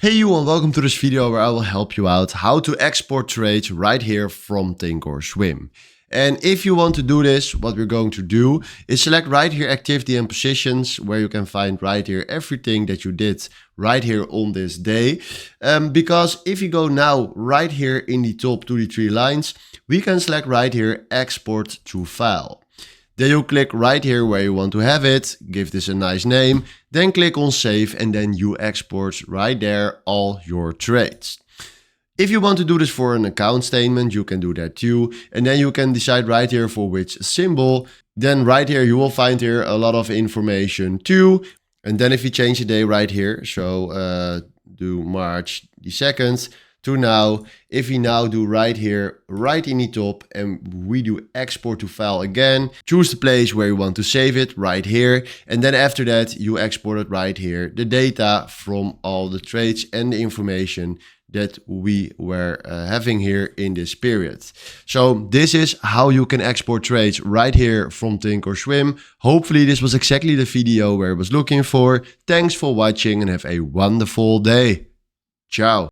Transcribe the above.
Hey you and welcome to this video where I will help you out how to export trades right here from ThinkorSwim. And if you want to do this, what we're going to do is select right here activity and positions, where you can find right here everything that you did right here on this day. Because if you go now right here in the top to the three lines, we can select right here export to file. Then you click right here where you want to have it, give this a nice name, then click on save and then you export right there all your trades. If you want to do this for an account statement, you can do that too. And then you can decide right here for which symbol. Then right here you will find here a lot of information too. And then if you change the day right here, so do March the 2nd to now, if we now do right here, right in the top, and we do export to file again, choose the place where you want to save it right here. And then after that, you export it right here, the data from all the trades and the information that we were having here in this period. So this is how you can export trades right here from ThinkorSwim. Hopefully this was exactly the video where I was looking for. Thanks for watching and have a wonderful day. Ciao.